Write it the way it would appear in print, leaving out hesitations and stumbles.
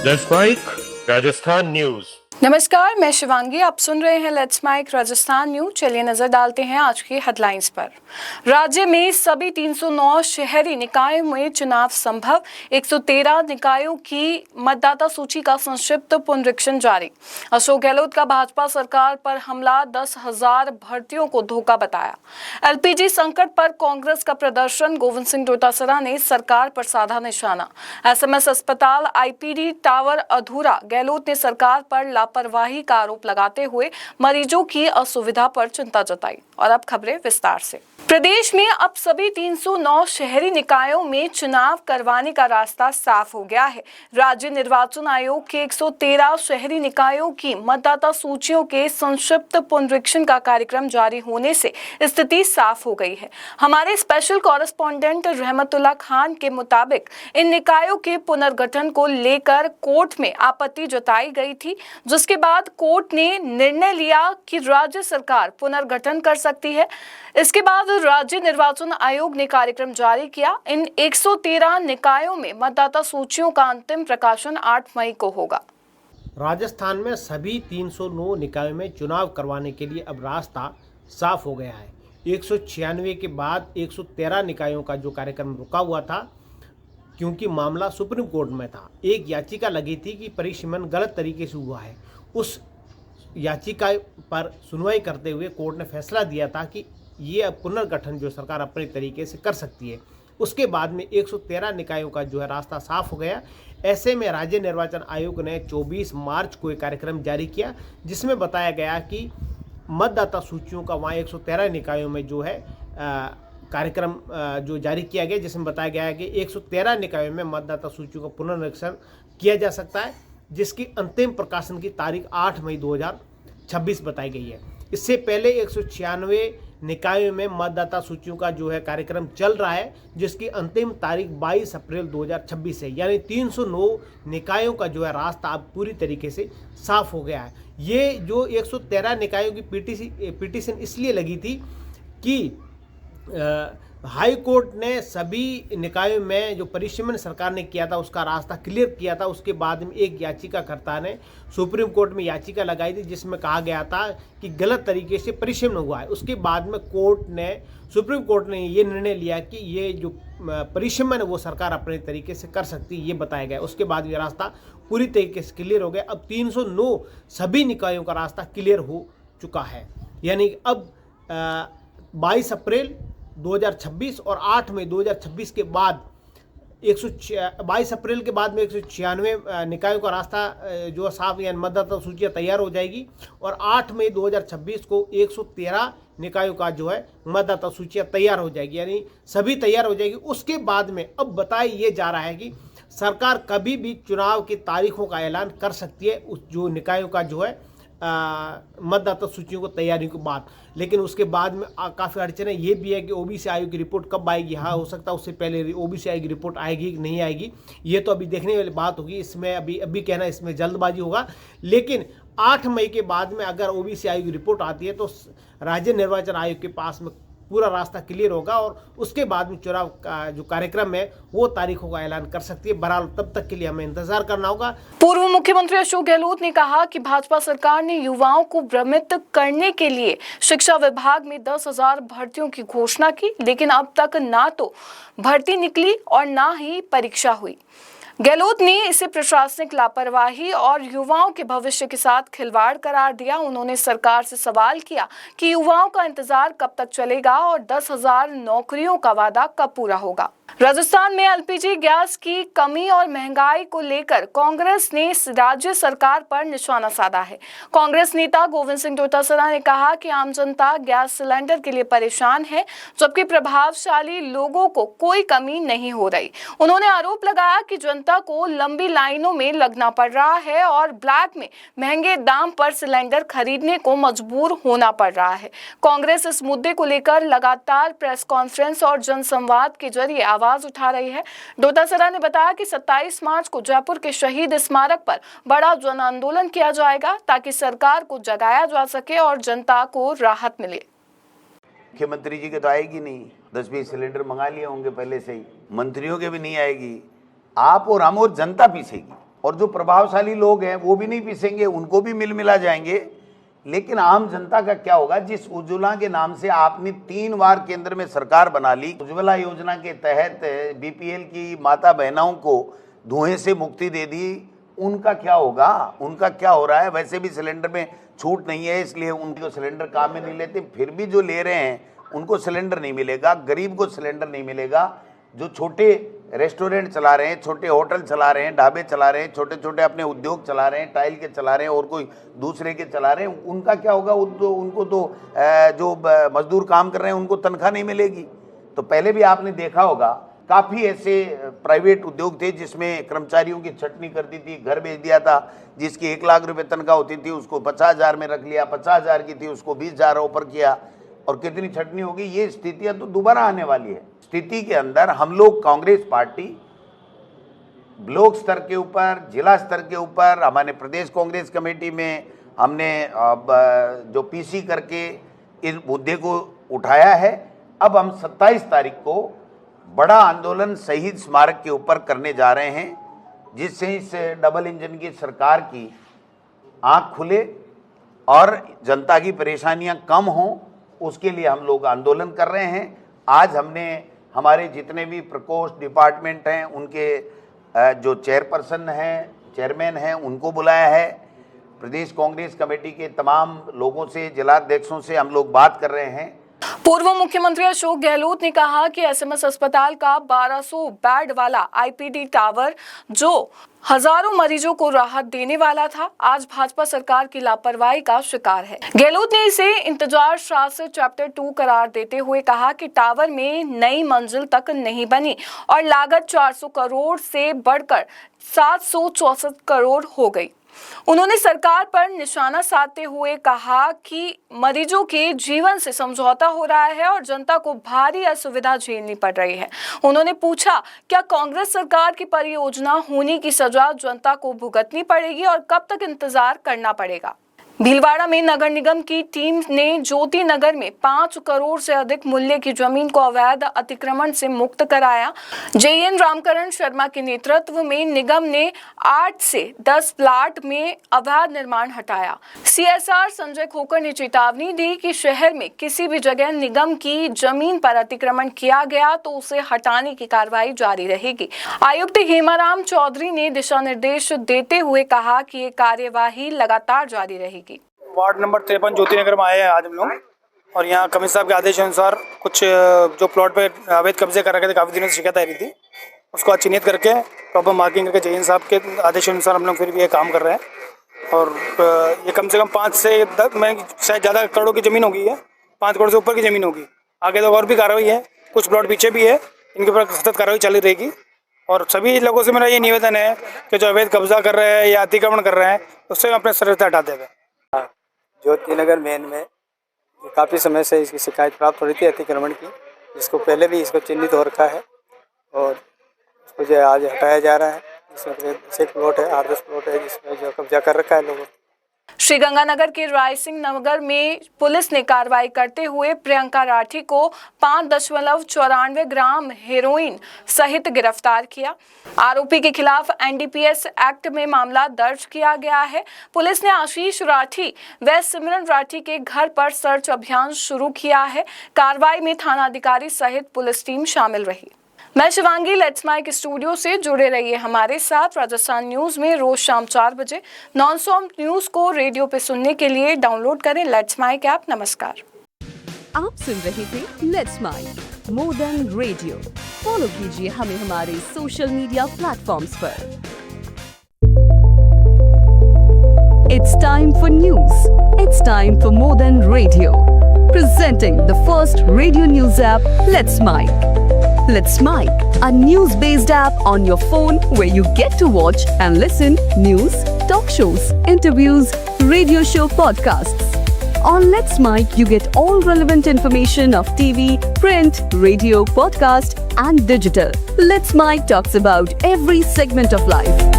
Let's mic Rajasthan news. नमस्कार, मैं शिवांगी। आप सुन रहे हैं लेट्स माइक राजस्थान न्यूज। चलिए नजर डालते हैं आज की हेडलाइंस पर। राज्य में सभी 309 शहरी निकायों में चुनाव संभव। 113 निकायों की मतदाता सूची का संक्षिप्त पुनरीक्षण जारी। अशोक गहलोत का भाजपा सरकार पर हमला, 10,000 भर्तियों को धोखा बताया। एलपीजी संकट पर कांग्रेस का प्रदर्शन, गोविंद सिंह डोटासरा ने सरकार पर साधा निशाना। एसएमएस अस्पताल आईपीडी टावर अधूरा, गहलोत ने सरकार पर लापरवाही का आरोप लगाते हुए मरीजों की असुविधा पर चिंता जताई। और अब खबरें विस्तार से। प्रदेश में अब सभी 309 शहरी निकायों में चुनाव करवाने का रास्ता साफ हो गया है। राज्य निर्वाचन आयोग के 113 शहरी निकायों की मतदाता सूचियों के संक्षिप्त पुनरीक्षण का कार्यक्रम जारी होने से स्थिति साफ हो गई है। हमारे स्पेशल कॉरेस्पॉन्डेंट रहमतुल्लाह खान के मुताबिक इन निकायों के पुनर्गठन को लेकर कोर्ट में आपत्ति जताई गई थी, जिसके बाद कोर्ट ने निर्णय लिया कि राज्य सरकार पुनर्गठन कर सकती है। इसके बाद राज्य निर्वाचन आयोग ने कार्यक्रम जारी किया। इन 113 निकायों में मतदाता सूचियों का अंतिम प्रकाशन 8 मई को होगा। राजस्थान में सभी 309 निकायों में चुनाव करवाने के लिए अब रास्ता साफ हो गया है। 196 के बाद 113 निकायों का जो कार्यक्रम रुका हुआ था, क्योंकि मामला सुप्रीम कोर्ट में था। एक याचिका लगी थी कि परिसीमन गलत तरीके से हुआ है। उस याचिका पर सुनवाई करते हुए कोर्ट ने फैसला दिया था कि ये पुनर्गठन जो सरकार अपने तरीके से कर सकती है। उसके बाद में 113 निकायों का जो है रास्ता साफ हो गया। ऐसे में राज्य निर्वाचन आयोग ने 24 मार्च को एक कार्यक्रम जारी किया, जिसमें बताया गया कि मतदाता सूचियों का वहाँ 113 निकायों में जो है कार्यक्रम जो जारी किया गया, जिसमें बताया गया है कि 113 निकायों में मतदाता सूचियों का पुनरीक्षण किया जा सकता है, जिसकी अंतिम प्रकाशन की तारीख 8 मई 2026 बताई गई है। इससे पहले 196 निकायों में मतदाता सूचियों का जो है कार्यक्रम चल रहा है, जिसकी अंतिम तारीख 22 अप्रैल 2026 है। यानी 309 निकायों का जो है रास्ता अब पूरी तरीके से साफ हो गया है। ये जो 113 निकायों की पिटीशन इसलिए लगी थी कि हाई कोर्ट ने सभी निकायों में जो परिसीमन सरकार ने किया था उसका रास्ता क्लियर किया था। उसके बाद में एक याचिकाकर्ता ने सुप्रीम कोर्ट में याचिका लगाई थी, जिसमें कहा गया था कि गलत तरीके से परिसीमन हुआ है। उसके बाद में सुप्रीम कोर्ट ने ये निर्णय लिया कि ये जो परिसीमन है वो सरकार अपने तरीके से कर सकती है, ये बताया गया। उसके बाद ये रास्ता पूरी तरीके से क्लियर हो गया। अब 309 सभी निकायों का रास्ता क्लियर हो चुका है। यानी अब 22 अप्रैल 2026 और 8 मई 2026 के बाद 22 अप्रैल के बाद में 196 निकायों का रास्ता जो साफ यानी मतदाता सूचियाँ तैयार हो जाएगी। और 8 मई 2026 को 113 निकायों का जो है मतदाता सूचियाँ तैयार हो जाएगी, यानी सभी तैयार हो जाएगी। उसके बाद में अब बताया ये जा रहा है कि सरकार कभी भी चुनाव की तारीखों का ऐलान कर सकती है उस जो निकायों का जो है मतदाता सूचियों को तैयारी के बाद। लेकिन उसके बाद में काफ़ी अड़चने ये भी है कि ओबीसी आयोग की रिपोर्ट कब आएगी। हाँ, हो सकता है उससे पहले ओबीसी आयोग की रिपोर्ट आएगी कि नहीं आएगी, ये तो अभी देखने वाली बात होगी। इसमें अभी कहना इसमें जल्दबाजी होगा। लेकिन 8 मई के बाद में अगर ओबीसी आयोग की रिपोर्ट आती है तो राज्य निर्वाचन आयोग के पास में पूरा रास्ता क्लियर होगा और उसके बाद में चुनाव का जो कार्यक्रम है वो तारीखों का ऐलान कर सकती है। बहरहाल तब तक के लिए हमें इंतजार करना होगा। पूर्व मुख्यमंत्री अशोक गहलोत ने कहा कि भाजपा सरकार ने युवाओं को भ्रमित करने के लिए शिक्षा विभाग में 10,000 भर्तियों की घोषणा की, लेकिन अब तक ना तो भर्ती निकली और ना ही परीक्षा हुई। गहलोत ने इसे प्रशासनिक लापरवाही और युवाओं के भविष्य के साथ खिलवाड़ करार दिया। उन्होंने सरकार से सवाल किया कि युवाओं का इंतजार कब तक चलेगा और 10,000 नौकरियों का वादा कब पूरा होगा। राजस्थान में एलपीजी गैस की कमी और महंगाई को लेकर कांग्रेस ने राज्य सरकार पर निशाना साधा है। कांग्रेस नेता गोविंद सिंह डोटासरा ने कहा कि आम जनता गैस सिलेंडर के लिए परेशान है, जबकि प्रभावशाली लोगों को कोई कमी नहीं हो रही। उन्होंने आरोप लगाया कि जनता को लंबी लाइनों में लगना पड़ रहा है और ब्लैक में महंगे दाम पर सिलेंडर खरीदने को मजबूर होना पड़ रहा है। कांग्रेस इस मुद्दे को लेकर लगातार प्रेस कॉन्फ्रेंस और जनसंवाद के जरिए आवाज उठा रही है। डोटासरा ने बताया कि 27 मार्च को जयपुर के शहीद स्मारक पर बड़ा जन आंदोलन किया जाएगा, ताकि सरकार को जगाया जा सके और जनता को राहत मिले। मुख्यमंत्री जी के तो आएगी नहीं, 10-20 सिलेंडर मंगा लिए होंगे पहले से ही, मंत्रियों के भी नहीं आएगी। आप और हम और जनता पीसेगी। और जो प्रभावशाली लोग हैं वो भी नहीं पीसेंगे, उनको भी मिल मिला जाएंगे। लेकिन आम जनता का क्या होगा? जिस उज्ज्वला के नाम से आपने 3 बार केंद्र में सरकार बना ली, उज्ज्वला योजना के तहत बीपीएल की माता बहनों को धुएं से मुक्ति दे दी, उनका क्या होगा? उनका क्या हो रहा है? वैसे भी सिलेंडर में छूट नहीं है, इसलिए उनको सिलेंडर काम में नहीं लेते, फिर भी जो ले रहे हैं उनको सिलेंडर नहीं मिलेगा, गरीब को सिलेंडर नहीं मिलेगा। जो छोटे रेस्टोरेंट चला रहे हैं, छोटे होटल चला रहे हैं, ढाबे चला रहे हैं, छोटे छोटे अपने उद्योग चला रहे हैं, टाइल के चला रहे हैं और कोई दूसरे के चला रहे हैं, उनका क्या होगा? उनको तो जो मजदूर काम कर रहे हैं उनको तनख्वाह नहीं मिलेगी। तो पहले भी आपने देखा होगा काफ़ी ऐसे प्राइवेट उद्योग थे जिसमें कर्मचारियों की छटनी कर दी थी, घर भेज दिया था। जिसकी 1 लाख रुपए तनख्वाह होती थी उसको 50,000 में रख लिया, 50,000 की थी उसको 20,000 ऊपर किया, और कितनी छटनी होगी। ये स्थितियां तो दोबारा आने वाली है। स्थिति के अंदर हम लोग कांग्रेस पार्टी ब्लॉक स्तर के ऊपर, जिला स्तर के ऊपर, हमारे प्रदेश कांग्रेस कमेटी में हमने जो पीसी करके इस मुद्दे को उठाया है। अब हम 27 तारीख को बड़ा आंदोलन शहीद स्मारक के ऊपर करने जा रहे हैं, जिससे इस डबल इंजन की सरकार की आंख खुले और जनता की परेशानियां कम हों, उसके लिए हम लोग आंदोलन कर रहे हैं। आज हमने हमारे जितने भी प्रकोष्ठ डिपार्टमेंट हैं उनके जो चेयरपर्सन हैं, चेयरमैन हैं, उनको बुलाया है। प्रदेश कांग्रेस कमेटी के तमाम लोगों से, जिलाध्यक्षों से हम लोग बात कर रहे हैं। पूर्व मुख्यमंत्री अशोक गहलोत ने कहा कि एसएमएस अस्पताल का 1200 बेड वाला आईपीडी टावर जो हजारों मरीजों को राहत देने वाला था, आज भाजपा सरकार की लापरवाही का शिकार है। गहलोत ने इसे इंतजार शासित चैप्टर 2 करार देते हुए कहा कि टावर में नई मंजिल तक नहीं बनी और लागत 400 करोड़ से बढ़कर 764 करोड़ हो गई। उन्होंने सरकार पर निशाना साधते हुए कहा कि मरीजों के जीवन से समझौता हो रहा है और जनता को भारी असुविधा झेलनी पड़ रही है। उन्होंने पूछा, क्या कांग्रेस सरकार की परियोजना होने की सजा जनता को भुगतनी पड़ेगी और कब तक इंतजार करना पड़ेगा? भीलवाड़ा में नगर निगम की टीम ने ज्योति नगर में 5 करोड़ से अधिक मूल्य की जमीन को अवैध अतिक्रमण से मुक्त कराया। जेएन रामकरण शर्मा के नेतृत्व में निगम ने 8 से 10 प्लाट में अवैध निर्माण हटाया। सीएसआर संजय खोकर ने चेतावनी दी कि शहर में किसी भी जगह निगम की जमीन पर अतिक्रमण किया गया तो उसे हटाने की कार्रवाई जारी रहेगी। आयुक्त हेमाराम चौधरी ने दिशा निर्देश देते हुए कहा कि ये कार्यवाही लगातार जारी रहेगी। वार्ड नंबर 53 ज्योति नगर में आए हैं आज हम लोग, और यहाँ कमिश्नर साहब के आदेश अनुसार कुछ जो प्लॉट पे अवैध कब्जे कर रखे थे, काफ़ी दिनों से शिकायत आ रही थी, उसको आज चिन्हित करके प्रॉपर मार्किंग करके जैन साहब के आदेश अनुसार हम लोग फिर भी ये काम कर रहे हैं। और ये कम से कम 5 से 10 में शायद ज़्यादा करोड़ों की ज़मीन होगी, है 5 करोड़ से ऊपर की ज़मीन होगी। आगे तो और भी कार्रवाई है, कुछ प्लॉट पीछे भी है, इनके ऊपर सतत कार्रवाई चली रहेगी। और सभी लोगों से मेरा ये निवेदन है कि जो अवैध कब्जा कर रहे हैं या अतिक्रमण कर रहे हैं उससे अपने सर से हटा देवे। ज्योति नगर मेन में काफ़ी समय से इसकी शिकायत प्राप्त हो रही थी अतिक्रमण की, जिसको पहले भी इसको चिन्हित हो रखा है और इसको जो आज हटाया जा रहा है। इसमें 6 प्लॉट है, 8-10 प्लॉट है जिसमें जो कब्जा कर रखा है लोगों। श्रीगंगानगर के राय सिंह नगर में पुलिस ने कार्रवाई करते हुए प्रियंका राठी को 5.94 ग्राम हेरोइन सहित गिरफ्तार किया। आरोपी के खिलाफ एनडीपीएस एक्ट में मामला दर्ज किया गया है। पुलिस ने आशीष राठी व सिमरन राठी के घर पर सर्च अभियान शुरू किया है। कार्रवाई में थानाधिकारी सहित पुलिस टीम शामिल रही। मैं शिवांगी, लेट्स माइक स्टूडियो से जुड़े रहिए हमारे साथ। राजस्थान न्यूज में रोज शाम 4 बजे नॉन स्टॉप न्यूज को रेडियो पे सुनने के लिए डाउनलोड करें लेट्स माइक ऐप। नमस्कार। आप सुन रहे थे let's mike more than radio. Follow कीजिए हमें हमारे सोशल मीडिया प्लेटफॉर्म्स पर। It's time for news. It's time for more than radio. Presenting the first radio news app, Let's Mic. Let's Mic, a news-based app on your phone where you get to watch and listen news, talk shows, interviews, radio show podcasts. On Let's Mic, you get all relevant information of TV, print, radio, podcast, and digital. Let's Mic talks about every segment of life.